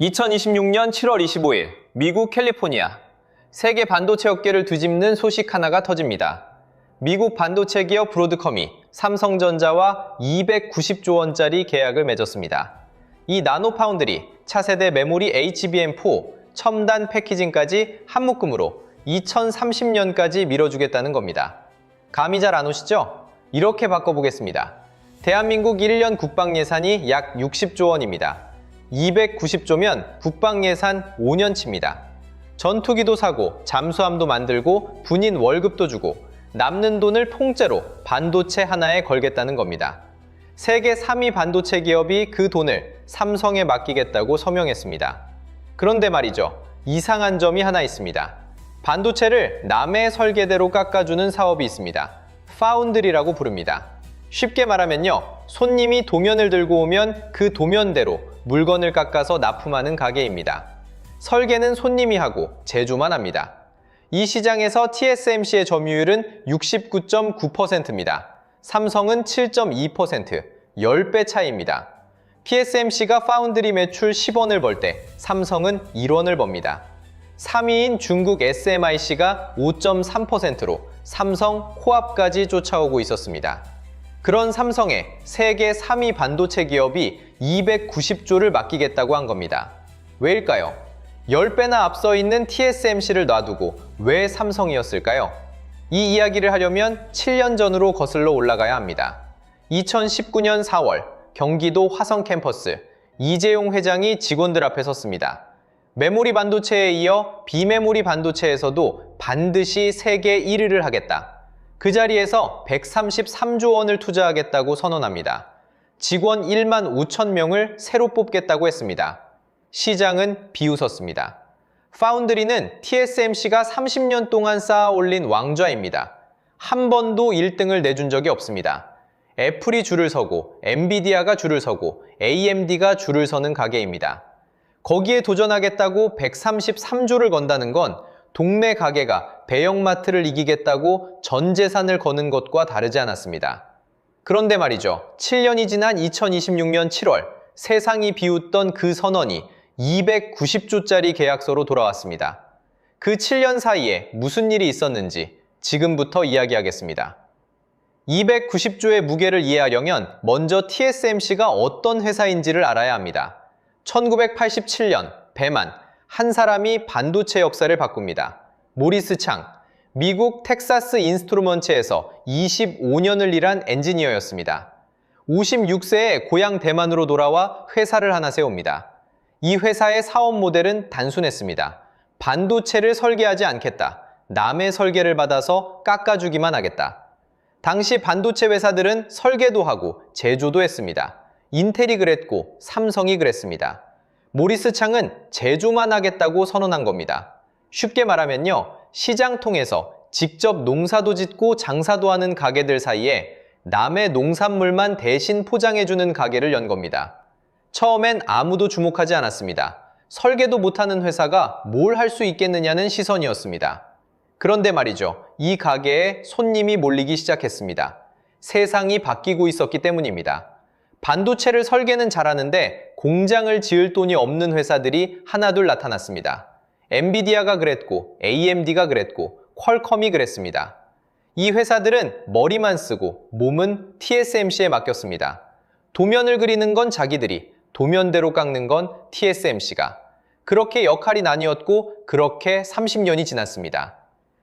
2026년 7월 25일 미국 캘리포니아 세계 반도체 업계를 뒤집는 소식 하나가 터집니다. 미국 반도체 기업 브로드컴이 삼성전자와 290조 원짜리 계약을 맺었습니다. 이 나노파운드리, 차세대 메모리 HBM4, 첨단 패키징까지 한 묶음으로 2030년까지 밀어주겠다는 겁니다. 감이 잘 안 오시죠? 이렇게 바꿔보겠습니다. 대한민국 1년 국방 예산이 약 60조 원입니다. 290조면 국방 예산 5년치입니다. 전투기도 사고 잠수함도 만들고 군인 월급도 주고 남는 돈을 통째로 반도체 하나에 걸겠다는 겁니다. 세계 3위 반도체 기업이 그 돈을 삼성에 맡기겠다고 서명했습니다. 그런데 말이죠. 이상한 점이 하나 있습니다. 반도체를 남의 설계대로 깎아주는 사업이 있습니다. 파운드리라고 부릅니다. 쉽게 말하면요. 손님이 도면을 들고 오면 그 도면대로 물건을 깎아서 납품하는 가게입니다. 설계는 손님이 하고 제조만 합니다. 이 시장에서 TSMC의 점유율은 69.9%입니다. 삼성은 7.2%, 10배 차이입니다. TSMC가 파운드리 매출 10원을 벌 때 삼성은 1원을 법니다. 3위인 중국 SMIC가 5.3%로 삼성, 코앞까지 쫓아오고 있었습니다. 그런 삼성에 세계 3위 반도체 기업이 290조를 맡기겠다고 한 겁니다. 왜일까요? 10배나 앞서 있는 TSMC를 놔두고 왜 삼성이었을까요? 이 이야기를 하려면 7년 전으로 거슬러 올라가야 합니다. 2019년 4월 경기도 화성 캠퍼스, 이재용 회장이 직원들 앞에 섰습니다. 메모리 반도체에 이어 비메모리 반도체에서도 반드시 세계 1위를 하겠다. 그 자리에서 133조 원을 투자하겠다고 선언합니다. 직원 1만 5천 명을 새로 뽑겠다고 했습니다. 시장은 비웃었습니다. 파운드리는 TSMC가 30년 동안 쌓아 올린 왕좌입니다. 한 번도 1등을 내준 적이 없습니다. 애플이 줄을 서고 엔비디아가 줄을 서고 AMD가 줄을 서는 가게입니다. 거기에 도전하겠다고 133조를 건다는 건 동네 가게가 대형마트를 이기겠다고 전 재산을 거는 것과 다르지 않았습니다. 그런데 말이죠. 7년이 지난 2026년 7월 세상이 비웃던 그 선언이 290조짜리 계약서로 돌아왔습니다. 그 7년 사이에 무슨 일이 있었는지 지금부터 이야기하겠습니다. 290조의 무게를 이해하려면 먼저 TSMC가 어떤 회사인지를 알아야 합니다. 1987년 대만 한 사람이 반도체 역사를 바꿉니다. 모리스 창, 미국 텍사스 인스트루먼츠에서 25년을 일한 엔지니어였습니다. 56세에 고향 대만으로 돌아와 회사를 하나 세웁니다. 이 회사의 사업 모델은 단순했습니다. 반도체를 설계하지 않겠다. 남의 설계를 받아서 깎아주기만 하겠다. 당시 반도체 회사들은 설계도 하고 제조도 했습니다. 인텔이 그랬고 삼성이 그랬습니다. 모리스 창은 제조만 하겠다고 선언한 겁니다. 쉽게 말하면요. 시장 통해서 직접 농사도 짓고 장사도 하는 가게들 사이에 남의 농산물만 대신 포장해주는 가게를 연 겁니다. 처음엔 아무도 주목하지 않았습니다. 설계도 못하는 회사가 뭘 할 수 있겠느냐는 시선이었습니다. 그런데 말이죠. 이 가게에 손님이 몰리기 시작했습니다. 세상이 바뀌고 있었기 때문입니다. 반도체를 설계는 잘하는데 공장을 지을 돈이 없는 회사들이 하나둘 나타났습니다. 엔비디아가 그랬고 AMD가 그랬고 퀄컴이 그랬습니다. 이 회사들은 머리만 쓰고 몸은 TSMC에 맡겼습니다. 도면을 그리는 건 자기들이, 도면대로 깎는 건 TSMC가. 그렇게 역할이 나뉘었고 그렇게 30년이 지났습니다.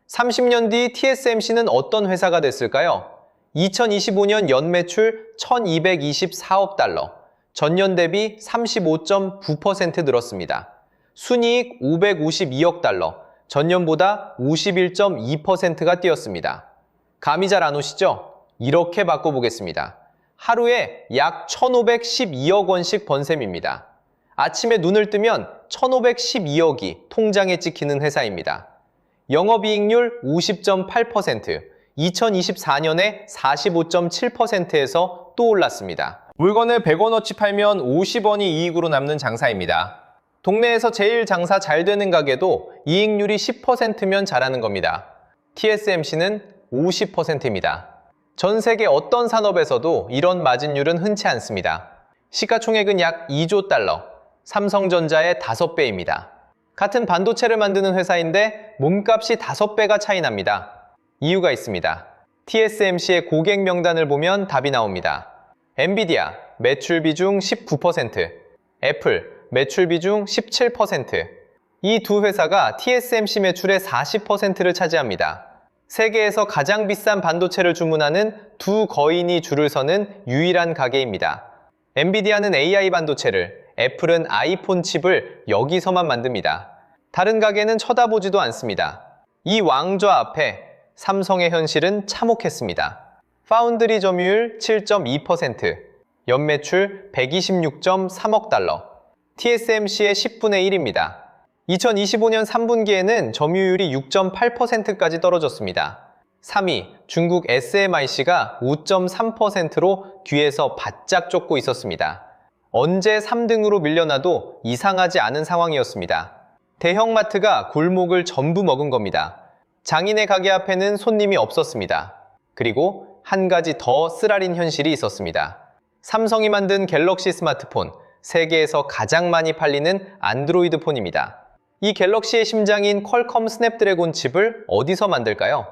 30년 뒤 TSMC는 어떤 회사가 됐을까요? 2025년 연매출 1224억 달러, 전년 대비 35.9% 늘었습니다. 순이익 552억 달러, 전년보다 51.2%가 뛰었습니다. 감이 잘 안 오시죠? 이렇게 바꿔보겠습니다. 하루에 약 1512억 원씩 번 셈입니다. 아침에 눈을 뜨면 1512억이 통장에 찍히는 회사입니다. 영업이익률 50.8%, 2024년에 45.7%에서 또 올랐습니다. 물건을 100원어치 팔면 50원이 이익으로 남는 장사입니다. 동네에서 제일 장사 잘 되는 가게도 이익률이 10%면 잘하는 겁니다. TSMC는 50%입니다. 전 세계 어떤 산업에서도 이런 마진율은 흔치 않습니다. 시가총액은 약 2조 달러, 삼성전자의 5배입니다. 같은 반도체를 만드는 회사인데 몸값이 5배가 차이 납니다. 이유가 있습니다. TSMC의 고객 명단을 보면 답이 나옵니다. 엔비디아 매출 비중 19%, 애플 매출 비중 17%. 이 두 회사가 TSMC 매출의 40%를 차지합니다. 세계에서 가장 비싼 반도체를 주문하는 두 거인이 줄을 서는 유일한 가게입니다. 엔비디아는 AI 반도체를, 애플은 아이폰 칩을 여기서만 만듭니다. 다른 가게는 쳐다보지도 않습니다. 이 왕좌 앞에 삼성의 현실은 참혹했습니다. 파운드리 점유율 7.2%, 연매출 126.3억 달러, TSMC의 10분의 1입니다. 2025년 3분기에는 점유율이 6.8%까지 떨어졌습니다. 3위 중국 SMIC가 5.3%로 뒤에서 바짝 쫓고 있었습니다. 언제 3등으로 밀려나도 이상하지 않은 상황이었습니다. 대형마트가 골목을 전부 먹은 겁니다. 장인의 가게 앞에는 손님이 없었습니다. 그리고 한 가지 더 쓰라린 현실이 있었습니다. 삼성이 만든 갤럭시 스마트폰, 세계에서 가장 많이 팔리는 안드로이드 폰입니다. 이 갤럭시의 심장인 퀄컴 스냅드래곤 칩을 어디서 만들까요?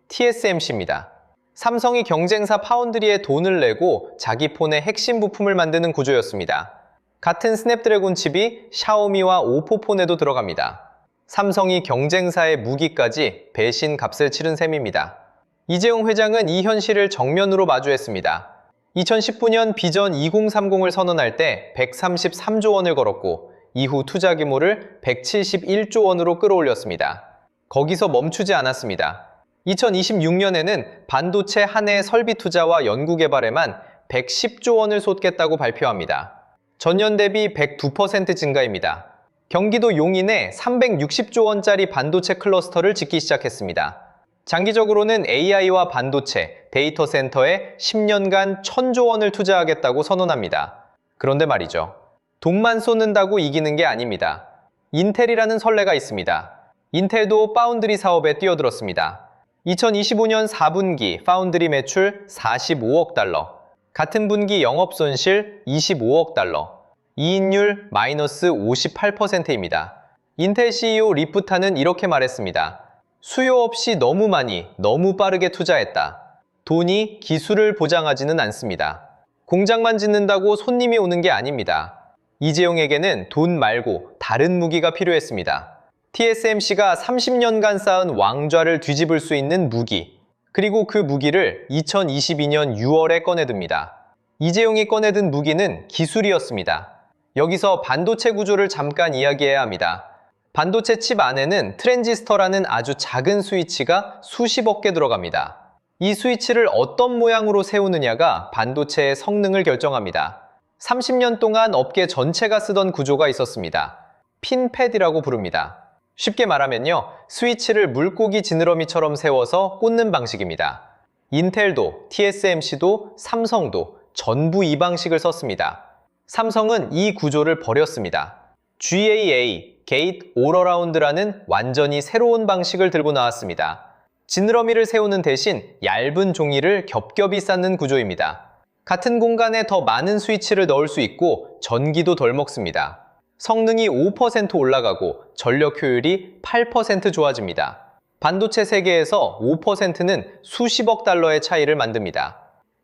TSMC입니다. 삼성이 경쟁사 파운드리에 돈을 내고 자기 폰의 핵심 부품을 만드는 구조였습니다. 같은 스냅드래곤 칩이 샤오미와 오포 폰에도 들어갑니다. 삼성이 경쟁사의 무기까지 배신 값을 치른 셈입니다. 이재용 회장은 이 현실을 정면으로 마주했습니다. 2019년 비전 2030을 선언할 때 133조 원을 걸었고 이후 투자 규모를 171조 원으로 끌어올렸습니다. 거기서 멈추지 않았습니다. 2026년에는 반도체 한 해 설비 투자와 연구개발에만 110조 원을 쏟겠다고 발표합니다. 전년 대비 109% 증가입니다. 경기도 용인에 360조 원짜리 반도체 클러스터를 짓기 시작했습니다. 장기적으로는 AI와 반도체, 데이터 센터에 10년간 1000조 원을 투자하겠다고 선언합니다. 그런데 말이죠. 돈만 쏟는다고 이기는 게 아닙니다. 인텔이라는 선례가 있습니다. 인텔도 파운드리 사업에 뛰어들었습니다. 2025년 4분기 파운드리 매출 45억 달러, 같은 분기 영업손실 25억 달러, 이익률 마이너스 58%입니다. 인텔 CEO 리프타는 이렇게 말했습니다. 수요 없이 너무 많이, 너무 빠르게 투자했다. 돈이 기술을 보장하지는 않습니다. 공장만 짓는다고 손님이 오는 게 아닙니다. 이재용에게는 돈 말고 다른 무기가 필요했습니다. TSMC가 30년간 쌓은 왕좌를 뒤집을 수 있는 무기, 그리고 그 무기를 2022년 6월에 꺼내듭니다. 이재용이 꺼내든 무기는 기술이었습니다. 여기서 반도체 구조를 잠깐 이야기해야 합니다. 반도체 칩 안에는 트랜지스터라는 아주 작은 스위치가 수십억 개 들어갑니다. 이 스위치를 어떤 모양으로 세우느냐가 반도체의 성능을 결정합니다. 30년 동안 업계 전체가 쓰던 구조가 있었습니다. 핀패드라고 부릅니다. 쉽게 말하면요, 스위치를 물고기 지느러미처럼 세워서 꽂는 방식입니다. 인텔도, TSMC도, 삼성도 전부 이 방식을 썼습니다. 삼성은 이 구조를 버렸습니다. GAA, 게이트 올어라운드라는 완전히 새로운 방식을 들고 나왔습니다. 지느러미를 세우는 대신 얇은 종이를 겹겹이 쌓는 구조입니다. 같은 공간에 더 많은 스위치를 넣을 수 있고 전기도 덜 먹습니다. 성능이 5% 올라가고 전력 효율이 8% 좋아집니다. 반도체 세계에서 5%는 수십억 달러의 차이를 만듭니다.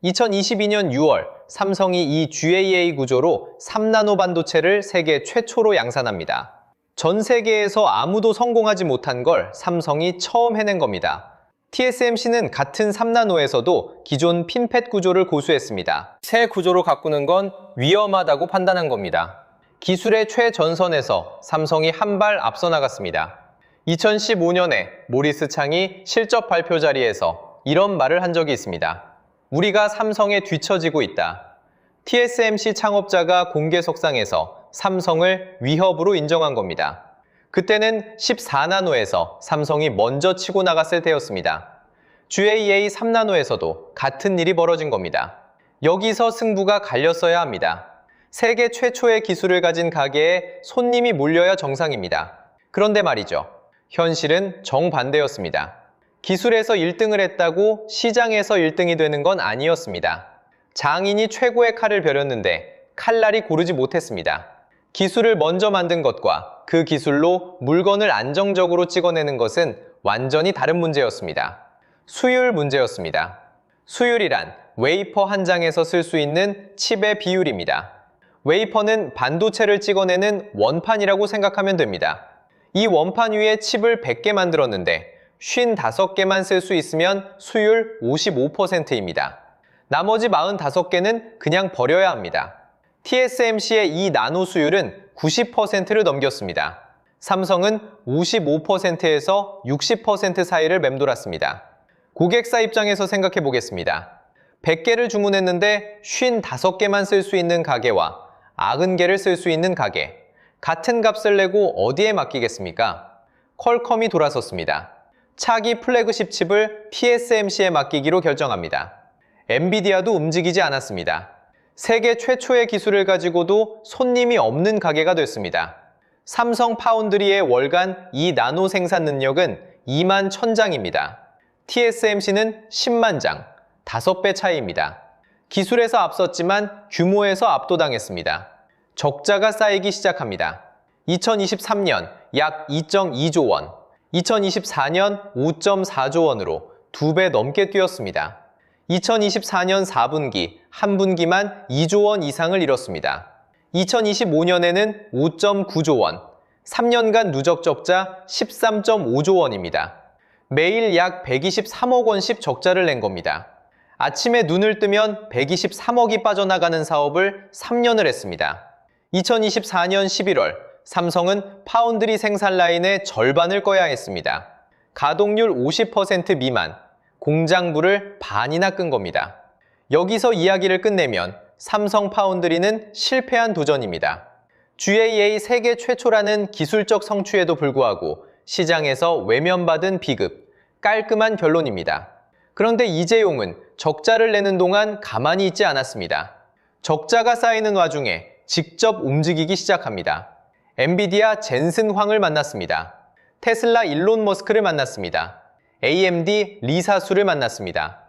2022년 6월 삼성이 이 GAA 구조로 3나노 반도체를 세계 최초로 양산합니다. 전 세계에서 아무도 성공하지 못한 걸 삼성이 처음 해낸 겁니다. TSMC는 같은 3나노에서도 기존 핀팻 구조를 고수했습니다. 새 구조로 가꾸는 건 위험하다고 판단한 겁니다. 기술의 최전선에서 삼성이 한 발 앞서 나갔습니다. 2015년에 모리스 창이 실적 발표 자리에서 이런 말을 한 적이 있습니다. 우리가 삼성에 뒤처지고 있다. TSMC 창업자가 공개석상에서 삼성을 위협으로 인정한 겁니다. 그때는 14나노에서 삼성이 먼저 치고 나갔을 때였습니다. GAA 3나노에서도 같은 일이 벌어진 겁니다. 여기서 승부가 갈렸어야 합니다. 세계 최초의 기술을 가진 가게에 손님이 몰려야 정상입니다. 그런데 말이죠. 현실은 정반대였습니다. 기술에서 1등을 했다고 시장에서 1등이 되는 건 아니었습니다. 장인이 최고의 칼을 벼렸는데 칼날이 고르지 못했습니다. 기술을 먼저 만든 것과 그 기술로 물건을 안정적으로 찍어내는 것은 완전히 다른 문제였습니다. 수율 문제였습니다. 수율이란 웨이퍼 한 장에서 쓸 수 있는 칩의 비율입니다. 웨이퍼는 반도체를 찍어내는 원판이라고 생각하면 됩니다. 이 원판 위에 칩을 100개 만들었는데 55개만 쓸 수 있으면 수율 55%입니다. 나머지 45개는 그냥 버려야 합니다. TSMC의 이 나노 수율은 90%를 넘겼습니다. 삼성은 55%에서 60% 사이를 맴돌았습니다. 고객사 입장에서 생각해 보겠습니다. 100개를 주문했는데 55개만 쓸 수 있는 가게와 90개를 쓸 수 있는 가게. 같은 값을 내고 어디에 맡기겠습니까? 퀄컴이 돌아섰습니다. 차기 플래그십 칩을 TSMC에 맡기기로 결정합니다. 엔비디아도 움직이지 않았습니다. 세계 최초의 기술을 가지고도 손님이 없는 가게가 됐습니다. 삼성 파운드리의 월간 이 나노 생산 능력은 2만 1000장입니다. TSMC는 10만 장, 5배 차이입니다. 기술에서 앞섰지만 규모에서 압도당했습니다. 적자가 쌓이기 시작합니다. 2023년 약 2.2조 원, 2024년 5.4조 원으로 2배 넘게 뛰었습니다. 2024년 4분기, 한 분기만 2조 원 이상을 잃었습니다. 2025년에는 5.9조 원, 3년간 누적 적자 13.5조 원입니다. 매일 약 123억 원씩 적자를 낸 겁니다. 아침에 눈을 뜨면 123억이 빠져나가는 사업을 3년을 했습니다. 2024년 11월, 삼성은 파운드리 생산 라인의 절반을 꺼야 했습니다. 가동률 50% 미만, 공장부를 반이나 끈 겁니다. 여기서 이야기를 끝내면 삼성 파운드리는 실패한 도전입니다. GAA 세계 최초라는 기술적 성취에도 불구하고 시장에서 외면받은 비극, 깔끔한 결론입니다. 그런데 이재용은 적자를 내는 동안 가만히 있지 않았습니다. 적자가 쌓이는 와중에 직접 움직이기 시작합니다. 엔비디아 젠슨 황을 만났습니다. 테슬라 일론 머스크를 만났습니다. AMD 리사수를 만났습니다.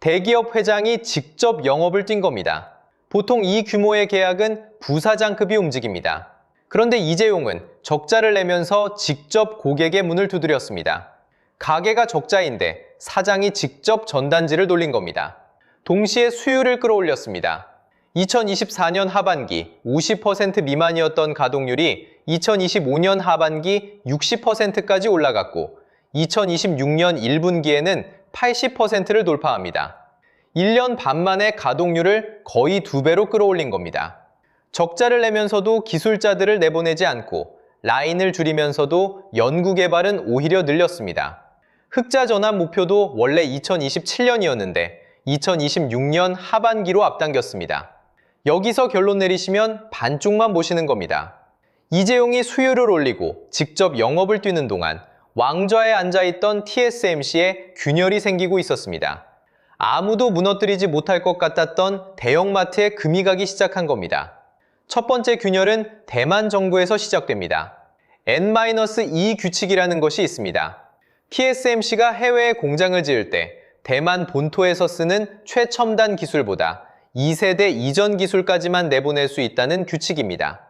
대기업 회장이 직접 영업을 뛴 겁니다. 보통 이 규모의 계약은 부사장급이 움직입니다. 그런데 이재용은 적자를 내면서 직접 고객의 문을 두드렸습니다. 가게가 적자인데 사장이 직접 전단지를 돌린 겁니다. 동시에 수율을 끌어올렸습니다. 2024년 하반기 50% 미만이었던 가동률이 2025년 하반기 60%까지 올라갔고 2026년 1분기에는 80%를 돌파합니다. 1년 반 만에 가동률을 거의 2배로 끌어올린 겁니다. 적자를 내면서도 기술자들을 내보내지 않고 라인을 줄이면서도 연구개발은 오히려 늘렸습니다. 흑자 전환 목표도 원래 2027년이었는데 2026년 하반기로 앞당겼습니다. 여기서 결론 내리시면 반쪽만 보시는 겁니다. 이재용이 수율을 올리고 직접 영업을 뛰는 동안 왕좌에 앉아있던 TSMC에 균열이 생기고 있었습니다. 아무도 무너뜨리지 못할 것 같았던 대형마트에 금이 가기 시작한 겁니다. 첫 번째 균열은 대만 정부에서 시작됩니다. N-2 규칙이라는 것이 있습니다. TSMC가 해외에 공장을 지을 때 대만 본토에서 쓰는 최첨단 기술보다 2세대 이전 기술까지만 내보낼 수 있다는 규칙입니다.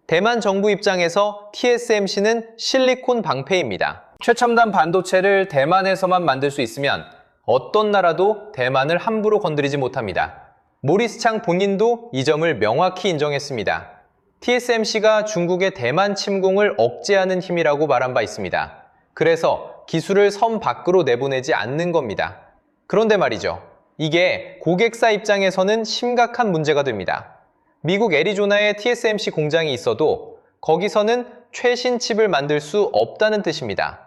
대만 정부 입장에서 TSMC는 실리콘 방패입니다. 최첨단 반도체를 대만에서만 만들 수 있으면 어떤 나라도 대만을 함부로 건드리지 못합니다. 모리스 창 본인도 이 점을 명확히 인정했습니다. TSMC가 중국의 대만 침공을 억제하는 힘이라고 말한 바 있습니다. 그래서 기술을 섬 밖으로 내보내지 않는 겁니다. 그런데 말이죠. 이게 고객사 입장에서는 심각한 문제가 됩니다. 미국 애리조나에 TSMC 공장이 있어도 거기서는 최신 칩을 만들 수 없다는 뜻입니다.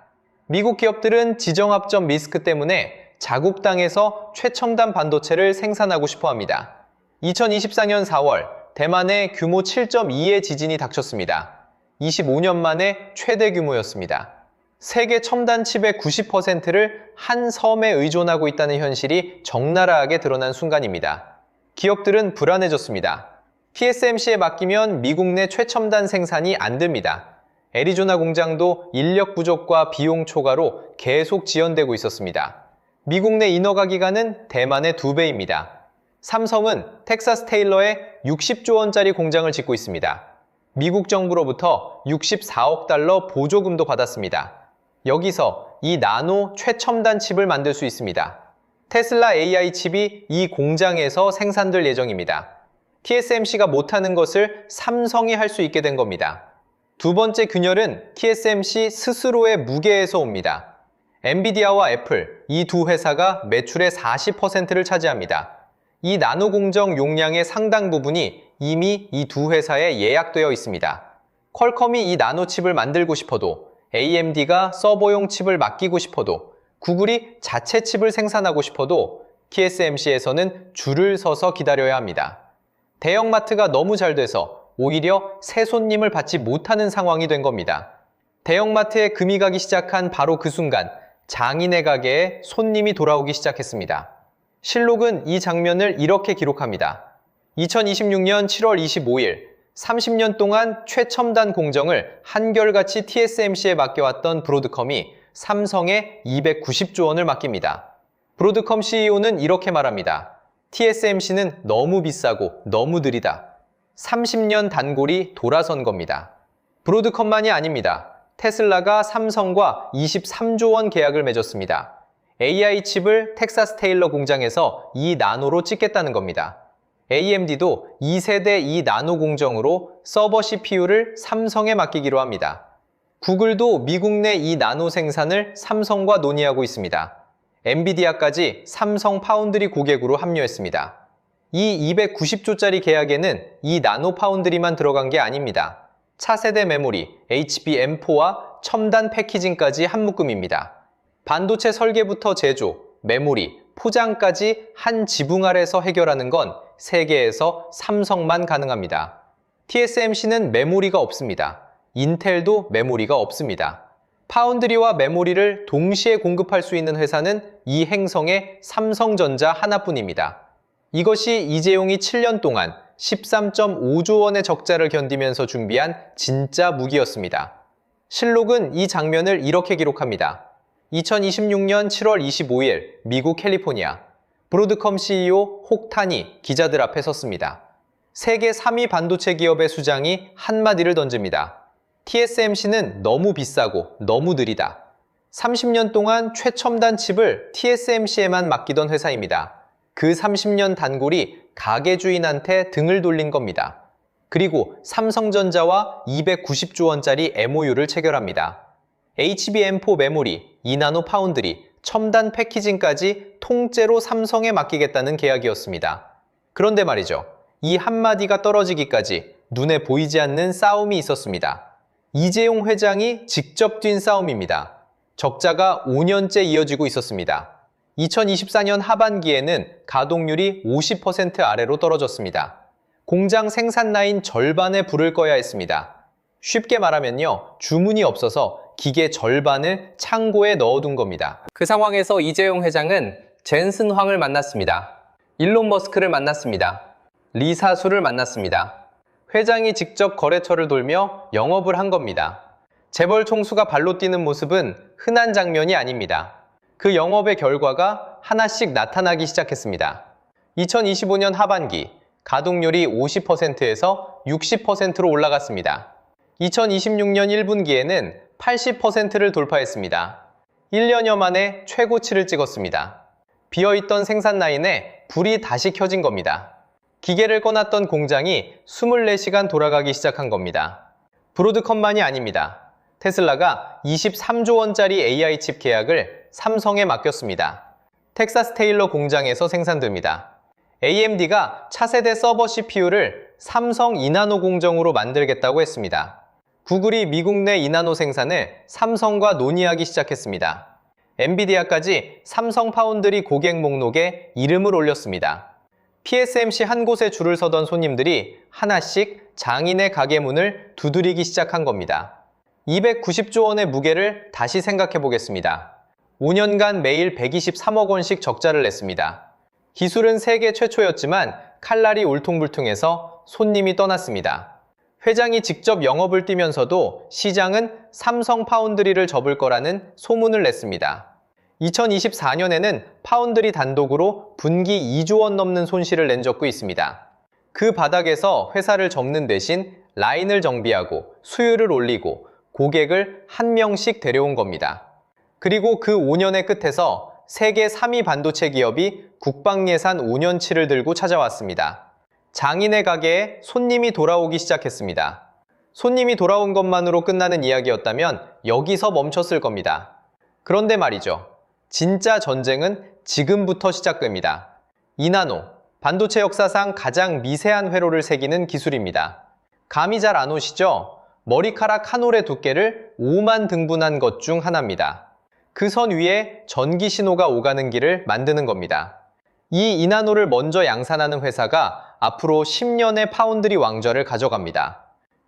미국 기업들은 지정학적 리스크 때문에 자국 땅에서 최첨단 반도체를 생산하고 싶어 합니다. 2024년 4월 대만에 규모 7.2의 지진이 닥쳤습니다. 25년 만에 최대 규모였습니다. 세계 첨단 칩의 90%를 한 섬에 의존하고 있다는 현실이 적나라하게 드러난 순간입니다. 기업들은 불안해졌습니다. TSMC에 맡기면 미국 내 최첨단 생산이 안 됩니다. 애리조나 공장도 인력 부족과 비용 초과로 계속 지연되고 있었습니다. 미국 내 인허가 기간은 대만의 2배입니다. 삼성은 텍사스 테일러에 60조 원짜리 공장을 짓고 있습니다. 미국 정부로부터 64억 달러 보조금도 받았습니다. 여기서 이 나노 최첨단 칩을 만들 수 있습니다. 테슬라 AI 칩이 이 공장에서 생산될 예정입니다. TSMC가 못하는 것을 삼성이 할 수 있게 된 겁니다. 두 번째 균열은 TSMC 스스로의 무게에서 옵니다. 엔비디아와 애플, 이 두 회사가 매출의 40%를 차지합니다. 이 나노 공정 용량의 상당 부분이 이미 이 두 회사에 예약되어 있습니다. 퀄컴이 이 나노 칩을 만들고 싶어도, AMD가 서버용 칩을 맡기고 싶어도, 구글이 자체 칩을 생산하고 싶어도 TSMC에서는 줄을 서서 기다려야 합니다. 대형마트가 너무 잘 돼서 오히려 새 손님을 받지 못하는 상황이 된 겁니다. 대형마트에 금이 가기 시작한 바로 그 순간 장인의 가게에 손님이 돌아오기 시작했습니다. 실록은 이 장면을 이렇게 기록합니다. 2026년 7월 25일, 30년 동안 최첨단 공정을 한결같이 TSMC에 맡겨왔던 브로드컴이 삼성에 290조 원을 맡깁니다. 브로드컴 CEO는 이렇게 말합니다. TSMC는 너무 비싸고 너무 느리다. 30년 단골이 돌아선 겁니다. 브로드컴만이 아닙니다. 테슬라가 삼성과 23조 원 계약을 맺었습니다. AI 칩을 텍사스 테일러 공장에서 이 나노로 찍겠다는 겁니다. AMD도 2세대 이 나노 공정으로 서버 CPU를 삼성에 맡기기로 합니다. 구글도 미국 내 이 나노 생산을 삼성과 논의하고 있습니다. 엔비디아까지 삼성 파운드리 고객으로 합류했습니다. 이 290조짜리 계약에는 이 나노 파운드리만 들어간 게 아닙니다. 차세대 메모리, HBM4와 첨단 패키징까지 한 묶음입니다. 반도체 설계부터 제조, 메모리, 포장까지 한 지붕 아래서 해결하는 건 세계에서 삼성만 가능합니다. TSMC는 메모리가 없습니다. 인텔도 메모리가 없습니다. 파운드리와 메모리를 동시에 공급할 수 있는 회사는 이 행성의 삼성전자 하나뿐입니다. 이것이 이재용이 7년 동안 13.5조 원의 적자를 견디면서 준비한 진짜 무기였습니다. 실록은 이 장면을 이렇게 기록합니다. 2026년 7월 25일 미국 캘리포니아, 브로드컴 CEO 혹탄이 기자들 앞에 섰습니다. 세계 3위 반도체 기업의 수장이 한마디를 던집니다. TSMC는 너무 비싸고 너무 느리다. 30년 동안 최첨단 칩을 TSMC에만 맡기던 회사입니다. 그 30년 단골이 가게 주인한테 등을 돌린 겁니다. 그리고 삼성전자와 290조 원짜리 MOU를 체결합니다. HBM4 메모리, 2나노 파운드리, 첨단 패키징까지 통째로 삼성에 맡기겠다는 계약이었습니다. 그런데 말이죠. 이 한마디가 떨어지기까지 눈에 보이지 않는 싸움이 있었습니다. 이재용 회장이 직접 뛴 싸움입니다. 적자가 5년째 이어지고 있었습니다. 2024년 하반기에는 가동률이 50% 아래로 떨어졌습니다. 공장 생산 라인 절반에 불을 꺼야 했습니다. 쉽게 말하면요, 주문이 없어서 기계 절반을 창고에 넣어둔 겁니다. 그 상황에서 이재용 회장은 젠슨 황을 만났습니다. 일론 머스크를 만났습니다. 리사수를 만났습니다. 회장이 직접 거래처를 돌며 영업을 한 겁니다. 재벌 총수가 발로 뛰는 모습은 흔한 장면이 아닙니다. 그 영업의 결과가 하나씩 나타나기 시작했습니다. 2025년 하반기 가동률이 50%에서 60%로 올라갔습니다. 2026년 1분기에는 80%를 돌파했습니다. 1년여 만에 최고치를 찍었습니다. 비어있던 생산 라인에 불이 다시 켜진 겁니다. 기계를 꺼놨던 공장이 24시간 돌아가기 시작한 겁니다. 브로드컴만이 아닙니다. 테슬라가 23조 원짜리 AI 칩 계약을 삼성에 맡겼습니다. 텍사스 테일러 공장에서 생산됩니다. AMD가 차세대 서버 CPU를 삼성 2나노 공정으로 만들겠다고 했습니다. 구글이 미국 내 2나노 생산을 삼성과 논의하기 시작했습니다. 엔비디아까지 삼성 파운드리 고객 목록에 이름을 올렸습니다. TSMC 한 곳에 줄을 서던 손님들이 하나씩 장인의 가게 문을 두드리기 시작한 겁니다. 290조 원의 무게를 다시 생각해 보겠습니다. 5년간 매일 123억 원씩 적자를 냈습니다. 기술은 세계 최초였지만 칼날이 울퉁불퉁해서 손님이 떠났습니다. 회장이 직접 영업을 뛰면서도 시장은 삼성 파운드리를 접을 거라는 소문을 냈습니다. 2024년에는 파운드리 단독으로 분기 2조 원 넘는 손실을 낸 적도 있습니다. 그 바닥에서 회사를 접는 대신 라인을 정비하고 수율을 올리고 고객을 한 명씩 데려온 겁니다. 그리고 그 5년의 끝에서 세계 3위 반도체 기업이 국방 예산 5년치를 들고 찾아왔습니다. 장인의 가게에 손님이 돌아오기 시작했습니다. 손님이 돌아온 것만으로 끝나는 이야기였다면 여기서 멈췄을 겁니다. 그런데 말이죠. 진짜 전쟁은 지금부터 시작됩니다. 2나노, 반도체 역사상 가장 미세한 회로를 새기는 기술입니다. 감이 잘 안 오시죠? 머리카락 한 올의 두께를 5만 등분한 것 중 하나입니다. 그 선 위에 전기 신호가 오가는 길을 만드는 겁니다. 이 2나노를 먼저 양산하는 회사가 앞으로 10년의 파운드리 왕좌를 가져갑니다.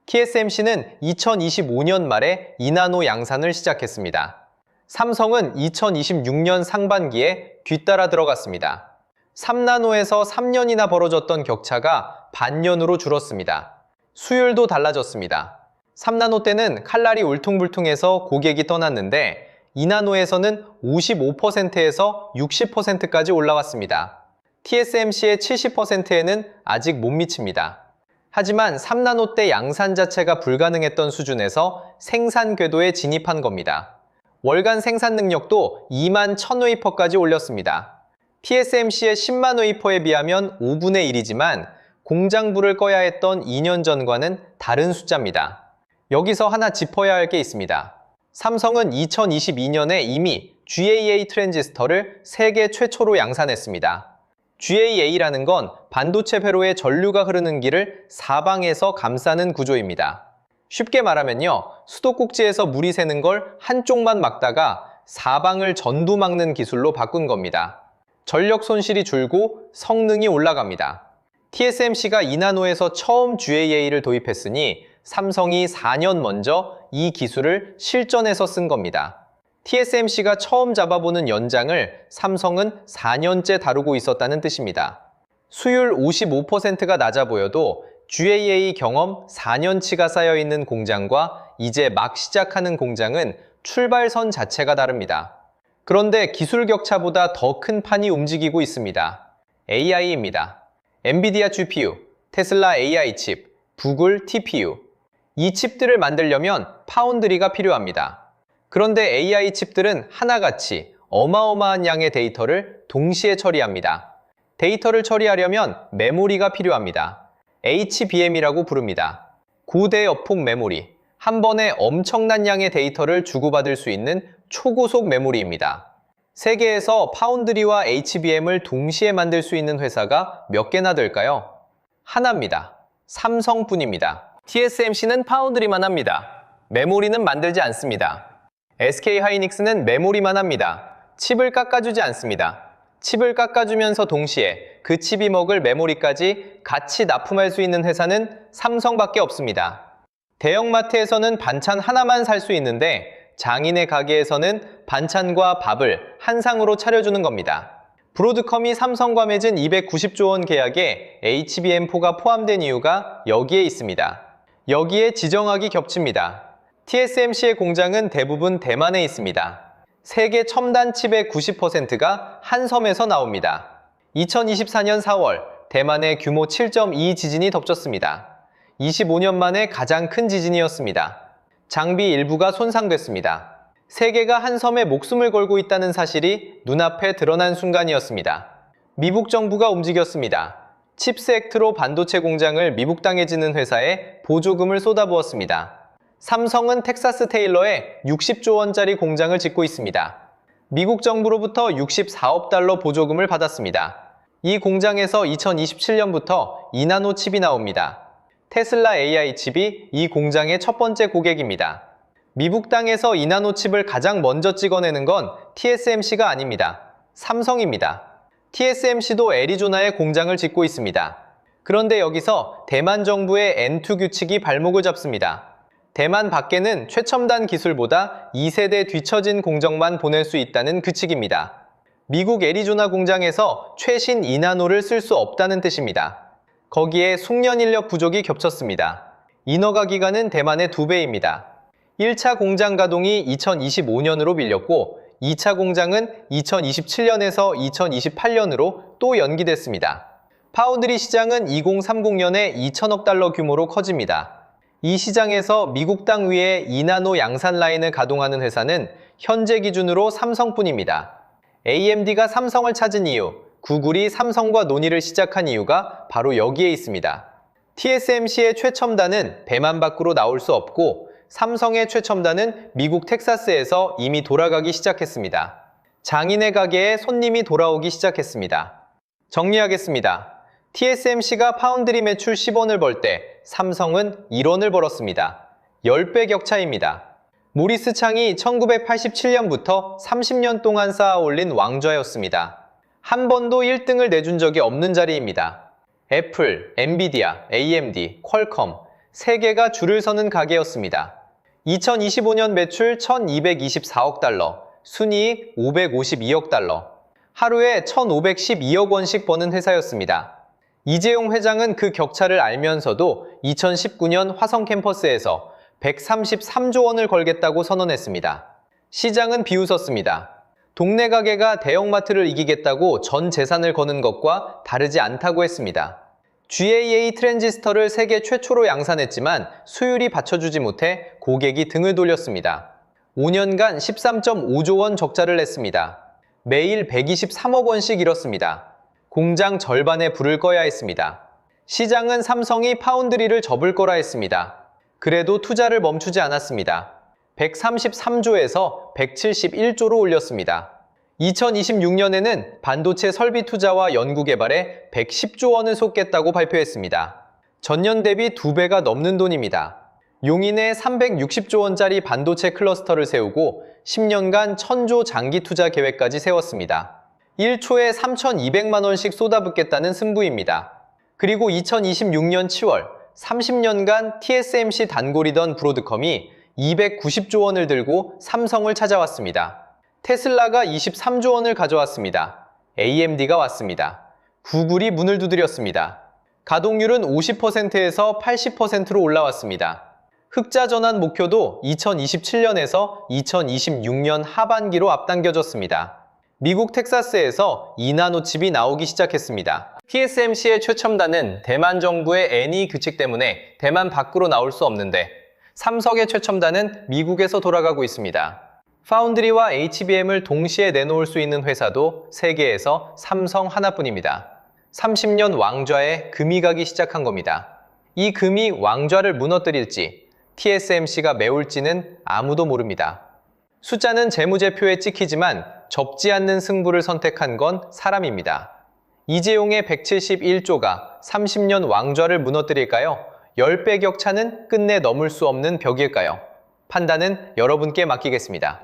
TSMC는 2025년 말에 2나노 양산을 시작했습니다. 삼성은 2026년 상반기에 뒤따라 들어갔습니다. 3나노에서 3년이나 벌어졌던 격차가 반년으로 줄었습니다. 수율도 달라졌습니다. 3나노 때는 칼날이 울퉁불퉁해서 고객이 떠났는데 2나노에서는 55%에서 60%까지 올라갔습니다. TSMC의 70%에는 아직 못 미칩니다. 하지만 3나노 때 양산 자체가 불가능했던 수준에서 생산 궤도에 진입한 겁니다. 월간 생산 능력도 2만 1000웨이퍼까지 올렸습니다. TSMC의 10만 웨이퍼에 비하면 5분의 1이지만 공장불을 꺼야 했던 2년 전과는 다른 숫자입니다. 여기서 하나 짚어야 할 게 있습니다. 삼성은 2022년에 이미 GAA 트랜지스터를 세계 최초로 양산했습니다. GAA라는 건 반도체 회로에 전류가 흐르는 길을 사방에서 감싸는 구조입니다. 쉽게 말하면요, 수도꼭지에서 물이 새는 걸 한쪽만 막다가 사방을 전부 막는 기술로 바꾼 겁니다. 전력 손실이 줄고 성능이 올라갑니다. TSMC가 2나노에서 처음 GAA를 도입했으니 삼성이 4년 먼저 이 기술을 실전에서 쓴 겁니다. TSMC가 처음 잡아보는 연장을 삼성은 4년째 다루고 있었다는 뜻입니다. 수율 55%가 낮아 보여도 GAA 경험 4년치가 쌓여있는 공장과 이제 막 시작하는 공장은 출발선 자체가 다릅니다. 그런데 기술 격차보다 더 큰 판이 움직이고 있습니다. AI입니다. 엔비디아 GPU, 테슬라 AI 칩, 구글 TPU. 이 칩들을 만들려면 파운드리가 필요합니다. 그런데 AI 칩들은 하나같이 어마어마한 양의 데이터를 동시에 처리합니다. 데이터를 처리하려면 메모리가 필요합니다. HBM이라고 부릅니다. 고대역폭 메모리, 한 번에 엄청난 양의 데이터를 주고받을 수 있는 초고속 메모리입니다. 세계에서 파운드리와 HBM을 동시에 만들 수 있는 회사가 몇 개나 될까요? 하나입니다. 삼성뿐입니다. TSMC는 파운드리만 합니다. 메모리는 만들지 않습니다. SK하이닉스는 메모리만 합니다. 칩을 깎아주지 않습니다. 칩을 깎아주면서 동시에 그 칩이 먹을 메모리까지 같이 납품할 수 있는 회사는 삼성밖에 없습니다. 대형마트에서는 반찬 하나만 살 수 있는데 장인의 가게에서는 반찬과 밥을 한 상으로 차려주는 겁니다. 브로드컴이 삼성과 맺은 290조 원 계약에 HBM4가 포함된 이유가 여기에 있습니다. 여기에 지정학이 겹칩니다. TSMC의 공장은 대부분 대만에 있습니다. 세계 첨단 칩의 90%가 한 섬에서 나옵니다. 2024년 4월, 대만에 규모 7.2 지진이 덮쳤습니다. 25년 만에 가장 큰 지진이었습니다. 장비 일부가 손상됐습니다. 세계가 한 섬에 목숨을 걸고 있다는 사실이 눈앞에 드러난 순간이었습니다. 미국 정부가 움직였습니다. 칩스 액트로 반도체 공장을 미국 땅에 짓는 회사에 보조금을 쏟아부었습니다. 삼성은 텍사스 테일러에 60조 원짜리 공장을 짓고 있습니다. 미국 정부로부터 64억 달러 보조금을 받았습니다. 이 공장에서 2027년부터 2나노 칩이 나옵니다. 테슬라 AI 칩이 이 공장의 첫 번째 고객입니다. 미국 땅에서 2나노 칩을 가장 먼저 찍어내는 건 TSMC가 아닙니다. 삼성입니다. TSMC도 애리조나에 공장을 짓고 있습니다. 그런데 여기서 대만 정부의 N2 규칙이 발목을 잡습니다. 대만 밖에는 최첨단 기술보다 2세대 뒤처진 공정만 보낼 수 있다는 규칙입니다. 미국 애리조나 공장에서 최신 2나노를 쓸 수 없다는 뜻입니다. 거기에 숙련 인력 부족이 겹쳤습니다. 인허가 기간은 대만의 2배입니다. 1차 공장 가동이 2025년으로 밀렸고 2차 공장은 2027년에서 2028년으로 또 연기됐습니다. 파운드리 시장은 2030년에 2천억 달러 규모로 커집니다. 이 시장에서 미국 땅 위에 2나노 양산 라인을 가동하는 회사는 현재 기준으로 삼성뿐입니다. AMD가 삼성을 찾은 이유, 구글이 삼성과 논의를 시작한 이유가 바로 여기에 있습니다. TSMC의 최첨단은 배만 밖으로 나올 수 없고 삼성의 최첨단은 미국 텍사스에서 이미 돌아가기 시작했습니다. 장인의 가게에 손님이 돌아오기 시작했습니다. 정리하겠습니다. TSMC가 파운드리 매출 10원을 벌 때 삼성은 1원을 벌었습니다. 10배 격차입니다. 모리스 창이 1987년부터 30년 동안 쌓아 올린 왕좌였습니다. 한 번도 1등을 내준 적이 없는 자리입니다. 애플, 엔비디아, AMD, 퀄컴 3개가 줄을 서는 가게였습니다. 2025년 매출 1224억 달러, 순이익 552억 달러, 하루에 1512억 원씩 버는 회사였습니다. 이재용 회장은 그 격차를 알면서도 2019년 화성 캠퍼스에서 133조 원을 걸겠다고 선언했습니다. 시장은 비웃었습니다. 동네 가게가 대형마트를 이기겠다고 전 재산을 거는 것과 다르지 않다고 했습니다. GAA 트랜지스터를 세계 최초로 양산했지만 수율이 받쳐주지 못해 고객이 등을 돌렸습니다. 5년간 13.5조 원 적자를 냈습니다. 매일 123억 원씩 잃었습니다. 공장 절반에 불을 꺼야 했습니다. 시장은 삼성이 파운드리를 접을 거라 했습니다. 그래도 투자를 멈추지 않았습니다. 133조에서 171조로 올렸습니다. 2026년에는 반도체 설비 투자와 연구 개발에 110조 원을 쏟겠다고 발표했습니다. 전년 대비 2배가 넘는 돈입니다. 용인에 360조 원짜리 반도체 클러스터를 세우고 10년간 1000조 장기 투자 계획까지 세웠습니다. 1초에 3,200만 원씩 쏟아붓겠다는 승부입니다. 그리고 2026년 7월 30년간 TSMC 단골이던 브로드컴이 290조 원을 들고 삼성을 찾아왔습니다. 테슬라가 23조 원을 가져왔습니다. AMD가 왔습니다. 구글이 문을 두드렸습니다. 가동률은 50%에서 80%로 올라왔습니다. 흑자 전환 목표도 2027년에서 2026년 하반기로 앞당겨졌습니다. 미국 텍사스에서 2나노 칩이 나오기 시작했습니다. TSMC의 최첨단은 대만 정부의 N이 규칙 때문에 대만 밖으로 나올 수 없는데 삼성의 최첨단은 미국에서 돌아가고 있습니다. 파운드리와 HBM을 동시에 내놓을 수 있는 회사도 세계에서 삼성 하나뿐입니다. 30년 왕좌에 금이 가기 시작한 겁니다. 이 금이 왕좌를 무너뜨릴지 TSMC가 메울지는 아무도 모릅니다. 숫자는 재무제표에 찍히지만 접지 않는 승부를 선택한 건 사람입니다. 이재용의 171조가 30년 왕좌를 무너뜨릴까요? 10배 격차는 끝내 넘을 수 없는 벽일까요? 판단은 여러분께 맡기겠습니다.